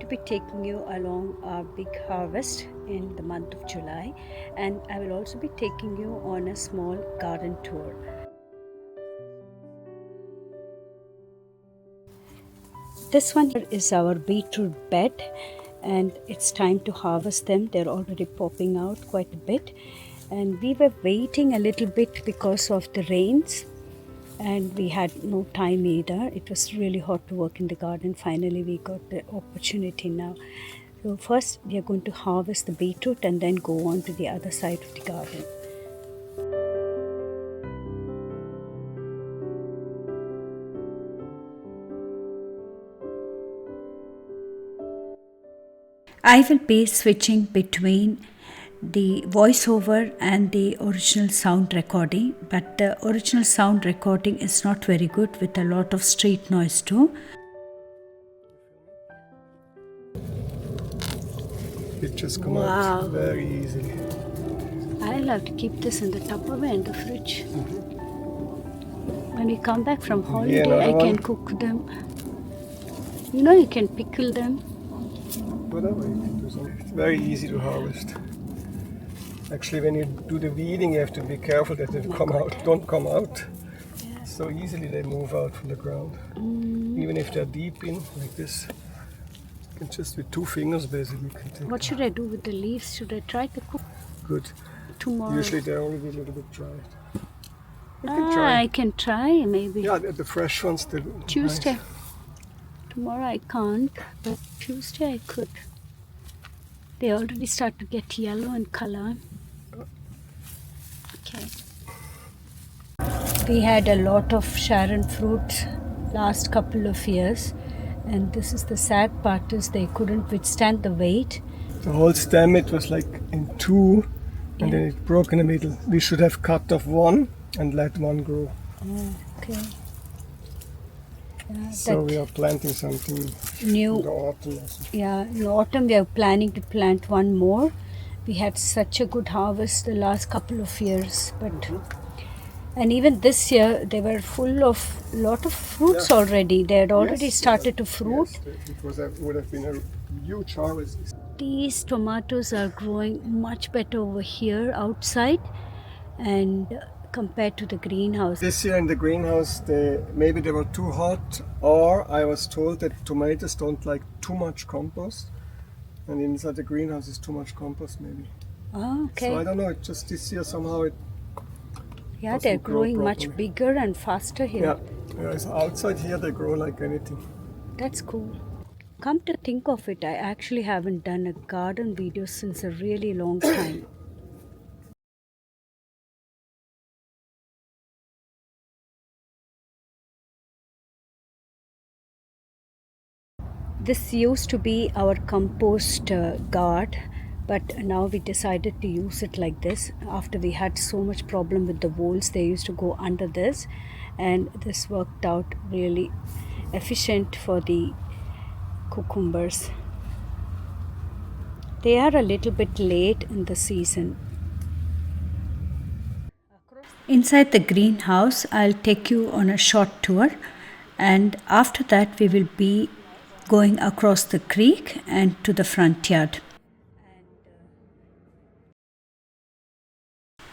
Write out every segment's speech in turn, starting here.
to be taking you along our big harvest in the month of July, and I will also be taking you on a small garden tour. This one here is our beetroot bed, and it's time to harvest them. They're already popping out quite a bit, and we were waiting a little bit because of the rains, and we had no time either. It was really hot to work in the garden. Finally we got the opportunity now. So first we are going to harvest the beetroot and then go on to the other side of the garden. I will be switching between the voiceover and the original sound recording, but the original sound recording is not very good with a lot of street noise too. It just comes out very easily. I'll have to keep this in the Tupperware in the fridge. When we come back from holiday, I can cook them. You know, you can pickle them. Whatever you can do. It's very easy to harvest. Actually, when you do the weeding, you have to be careful that they don't come out. Yeah. So easily they move out from the ground. Even if they're deep in, like this. You can just with 2 fingers basically. What should I do with the leaves? Should I try to cook? Good. Tomorrow. Usually they're already a little bit dry. I can try maybe. Yeah, the fresh ones. Tuesday. Nice. Tomorrow I can't, but Tuesday I could. They already start to get yellow in color. Okay. We had a lot of Sharon fruit last couple of years, and this is the sad part is they couldn't withstand the weight. The whole stem, it was like in 2, and then it broke in the middle. We should have cut off 1 and let 1 grow. Oh, okay. Yeah, so we are planting something new in the autumn. Yeah, in autumn we are planning to plant 1 more. We had such a good harvest the last couple of years, but and even this year they were full of lot of fruits already. They had already started to fruit. Yes, it would have been a huge harvest. These tomatoes are growing much better over here outside, and compared to the greenhouse. This year in the greenhouse, maybe they were too hot, or I was told that tomatoes don't like too much compost, and inside the greenhouse is too much compost maybe. Oh, okay. So I don't know, it just this year somehow they're growing much bigger and faster here. Yeah, so outside here they grow like anything. That's cool. Come to think of it, I actually haven't done a garden video since a really long time. This used to be our compost gourd, but now we decided to use it like this. After we had so much problem with the voles, they used to go under this, and this worked out really efficient for the cucumbers. They are a little bit late in the season. Inside the greenhouse, I'll take you on a short tour, and after that we will be going across the creek and to the front yard.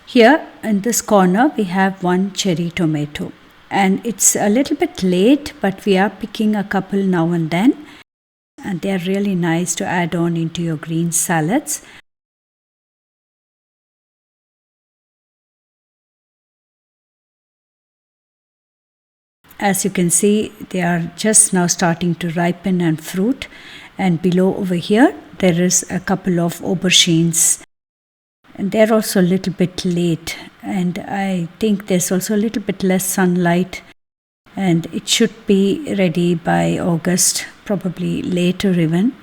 Here in this corner we have 1 cherry tomato, and it's a little bit late, but we are picking a couple now and then, and they are really nice to add on into your green salads. As you can see, they are just now starting to ripen and fruit, and below over here there is a couple of aubergines, and they're also a little bit late, and I think there's also a little bit less sunlight, and it should be ready by August, probably later even.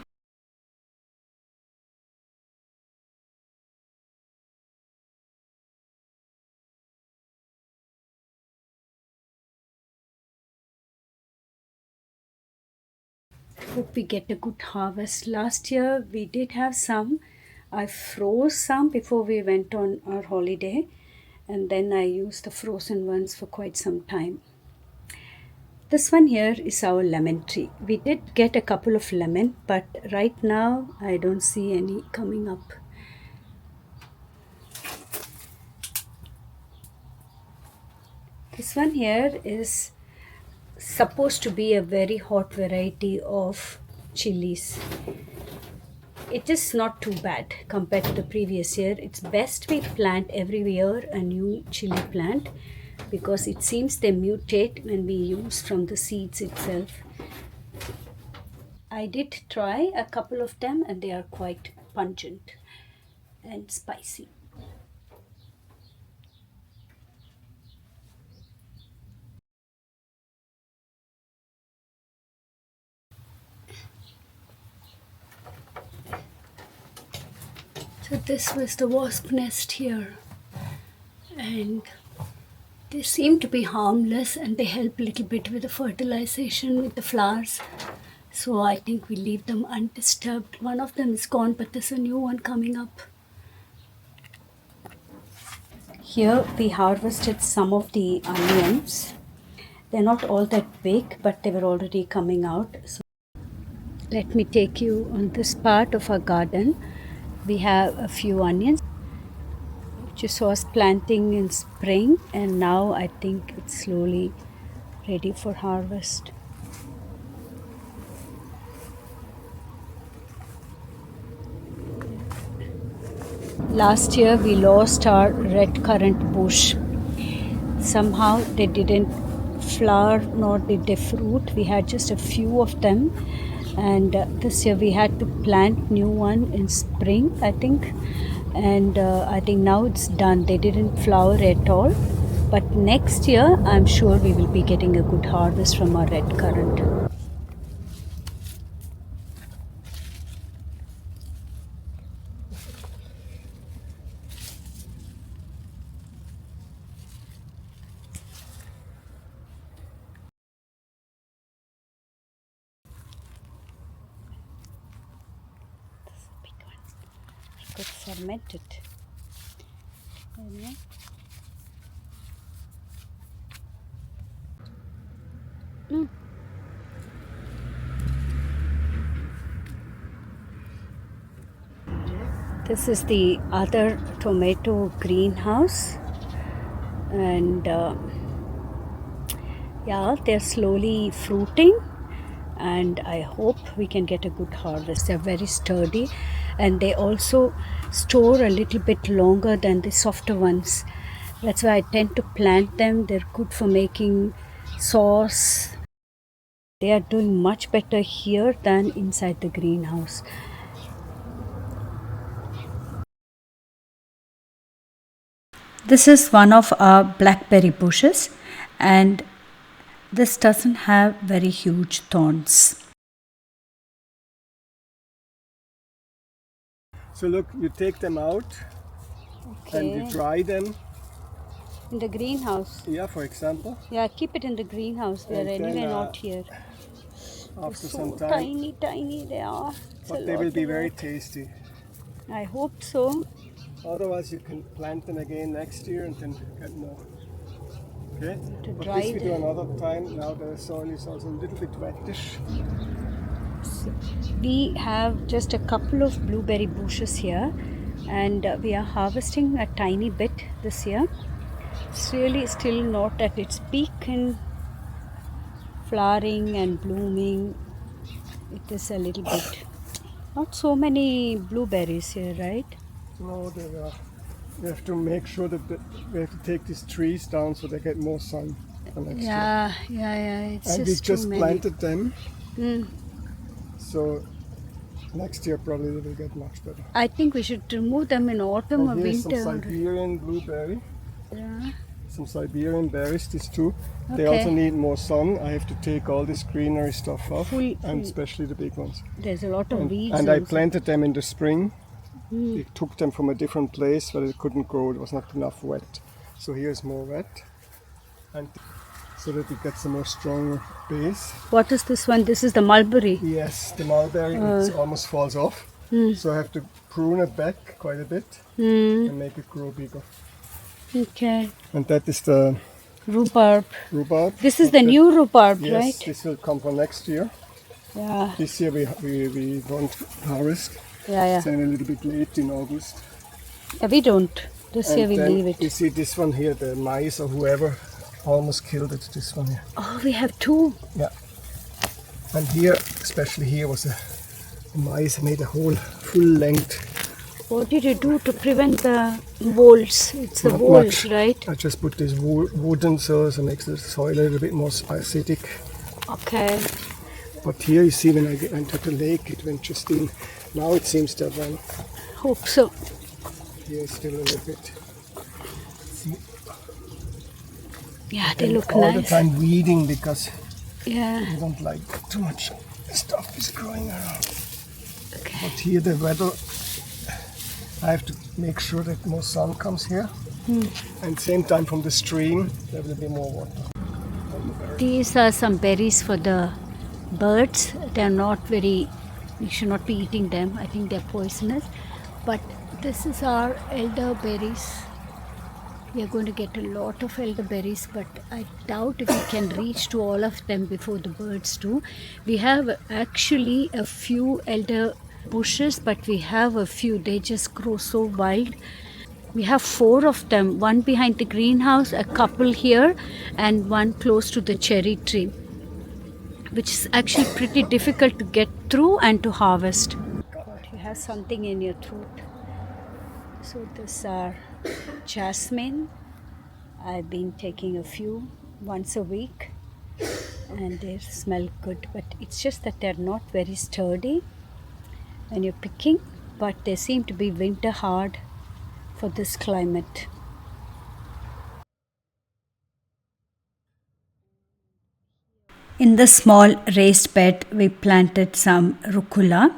Hope we get a good harvest. Last year we did have some. I froze some before we went on our holiday, and then I used the frozen ones for quite some time. This one here is our lemon tree. We did get a couple of lemon, but right now I don't see any coming up. This one here is supposed to be a very hot variety of chilies. It is not too bad compared to the previous year. It's best we plant every year a new chili plant because it seems they mutate when we use from the seeds itself. I did try a couple of them and they are quite pungent and spicy. So this was the wasp nest here, and they seem to be harmless and they help a little bit with the fertilization with the flowers. So I think we leave them undisturbed. One of them is gone, but there's a new one coming up. Here we harvested some of the onions. They're not all that big, but they were already coming out. So let me take you on this part of our garden. We have a few onions which you saw us planting in spring, and now I think it's slowly ready for harvest. Last year we lost our red currant bush. Somehow they didn't flower nor did they fruit. We had just a few of them, and this year we had to plant new one in spring, I think, and I think now it's done. They didn't flower at all, but next year I'm sure we will be getting a good harvest from our red currant. Could ferment it. This is the other tomato greenhouse, and yeah, they're slowly fruiting, and I hope we can get a good harvest. They're very sturdy, and they also store a little bit longer than the softer ones. That's why I tend to plant them. They're good for making sauce. They are doing much better here than inside the greenhouse. This is one of our blackberry bushes, and this doesn't have very huge thorns. So look, you take them out and you dry them. In the greenhouse? Yeah, for example. Yeah, keep it in the greenhouse. They are anyway not here. After some time. Tiny they are. But they will be very tasty. I hope so. Otherwise, you can plant them again next year and then get more. Okay? To but dry this we do them. another time. Now the soil is also a little bit wettish. We have just a couple of blueberry bushes here, and we are harvesting a tiny bit this year. It's really still not at its peak in flowering and blooming. It is a little bit. Not so many blueberries here, right? No, we have to make sure that we have to take these trees down so they get more sun for next year. Yeah. It's And we just too just many. planted them. So next year probably they will get much better. I think we should remove them in autumn or Here's winter. some Siberian blueberry. Yeah. Some Siberian berries, these two. They Okay. also need more sun. I have to take all this greenery stuff off, Full- and especially the big ones. There's a lot of weeds. And I also. planted them in the spring. We took them from a different place where it couldn't grow. It was not enough wet. So here's more wet, and so that it gets a more stronger base. What is this one? This is the mulberry. Yes, the mulberry it almost falls off. So I have to prune it back quite a bit and make it grow bigger. Okay. And that is the Rhubarb. rhubarb. This is the new rhubarb, Yes, right? this will come for next year. Yeah. This year we won't harvest. Yeah, yeah. It's a little bit late in August. Yeah, we don't. This year And we then leave you it. see this one here, the mice or whoever almost killed it, this one here. Oh, we have two. Yeah. And here, especially here, was a mice made a whole full length. What did you do to prevent the voles? It's the Not voles, much. right? I just put this wooden soils and makes the soil a little bit more acidic. Okay. But here you see when I went to the lake, it went just in. Now it seems to have run. Hope so. Here still a little bit. See, Yeah, they and look all nice. the time weeding because Yeah. I don't like too much stuff is growing around. Okay. But here the weather, I have to make sure that more sun comes here. And same time from the stream, there will be more water. These are some berries for the birds. They're not very, you should not be eating them. I think they're poisonous. But this is our elderberries. We are going to get a lot of elderberries, but I doubt if we can reach to all of them before the birds do. We have actually a few elder bushes, but we have a few, they just grow so wild. We have 4 of them, one behind the greenhouse, a couple here, and one close to the cherry tree, which is actually pretty difficult to get through and to harvest. God, you have something in your throat. So these are jasmine. I've been taking a few once a week and they smell good, but it's just that they're not very sturdy when you're picking, but they seem to be winter hard for this climate. In the small raised bed, we planted some rucola.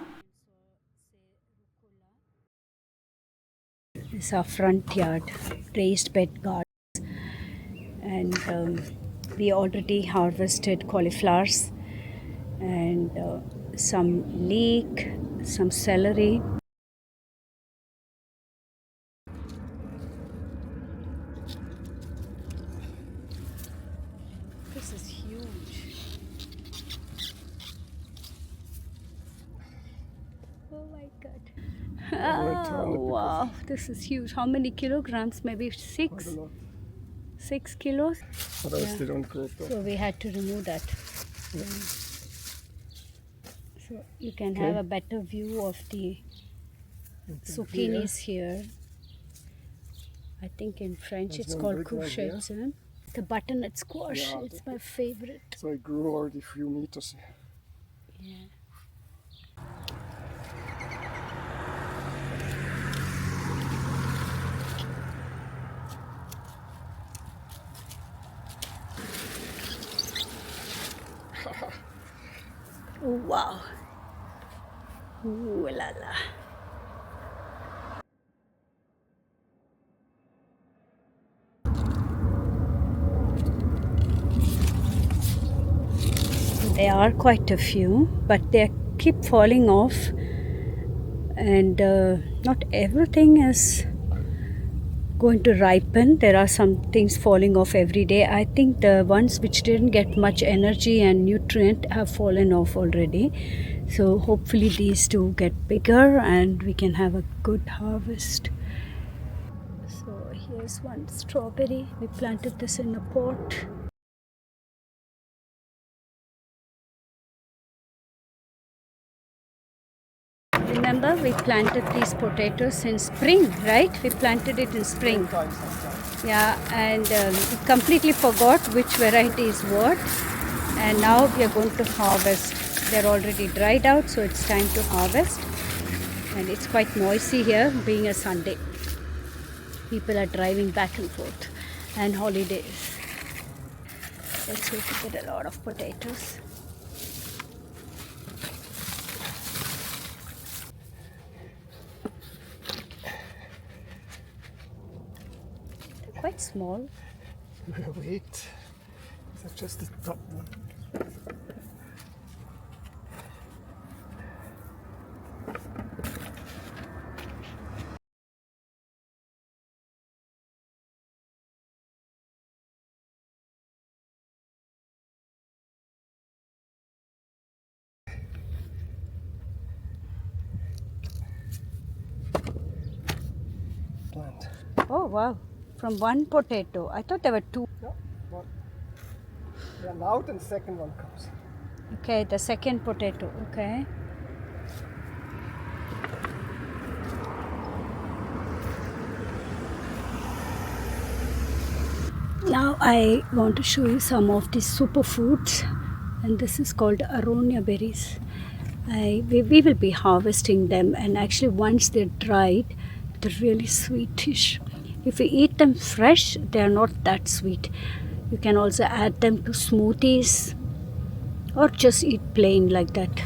This is our front yard, raised bed garden. And we already harvested cauliflowers and some leek, some celery. This is huge. Oh my god. Oh, wow, this is huge. How many kilograms? Maybe Quite a 6? lot. 6 kilos? Otherwise they don't grow tall. So we had to remove that. Yeah. So you can Okay. have a better view of the zucchinis here. I think in French There's it's one called big one here. courgettes. Huh? The butternut squash, Yeah, it's my favorite. So it grew already a few meters. Yeah. Oh, wow. Ooh la la. There are quite a few, but they keep falling off, and not everything is going to ripen. There are some things falling off every day. I think the ones which didn't get much energy and nutrient have fallen off already. So hopefully these two get bigger and we can have a good harvest. So here's one strawberry. We planted this in a pot. Remember, we planted these potatoes in spring, right? We planted it in spring. Yeah, and we completely forgot which variety is what. And now we are going to harvest. They're already dried out, so it's time to harvest. And it's quite noisy here, being a Sunday. People are driving back and forth, and holidays. Let's hope we get a lot of potatoes. They're quite small. Wait, that's just the top one. Oh wow, from one potato. I thought there were two. No, one. Yeah, now the second one comes. Okay, the second potato. Okay. Now I want to show you some of the superfoods, and this is called aronia berries. We will be harvesting them, and actually once they're dried, they're really sweetish. If you eat them fresh, they're not that sweet. You can also add them to smoothies or just eat plain like that.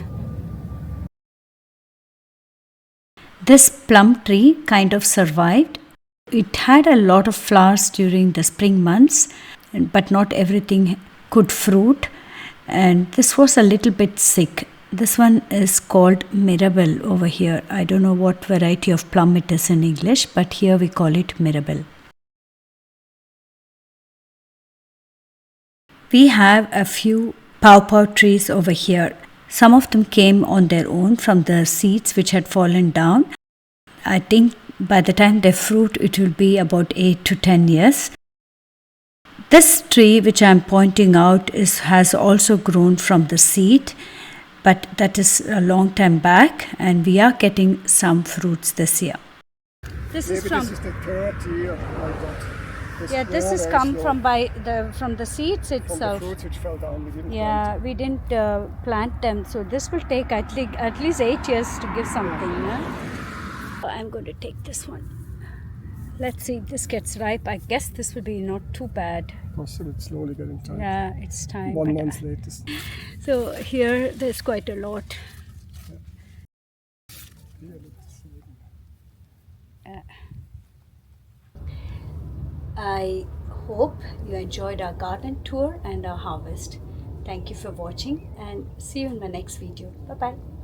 This plum tree kind of survived. It had a lot of flowers during the spring months, but not everything could fruit. And this was a little bit sick. This one is called Mirabelle over here. I don't know what variety of plum it is in English, but here we call it Mirabelle. We have a few pawpaw trees over here. Some of them came on their own from the seeds which had fallen down. I think by the time they fruit, it will be about 8 to 10 years. This tree which I am pointing out has also grown from the seed, but that is a long time back, and we are getting some fruits this year. This Maybe this is the third year I got. Yeah, this has come from the seeds From itself. the fruits which fell down. We didn't Yeah, we didn't plant them, so this will take at least 8 years to give something. Yeah? I'm going to take this one. Let's see if this gets ripe. I guess this will be not too bad. Possibly it's slowly getting time. Yeah, it's time. 1 but- month later. So here there's quite a lot. I hope you enjoyed our garden tour and our harvest. Thank you for watching, and see you in my next video. Bye bye.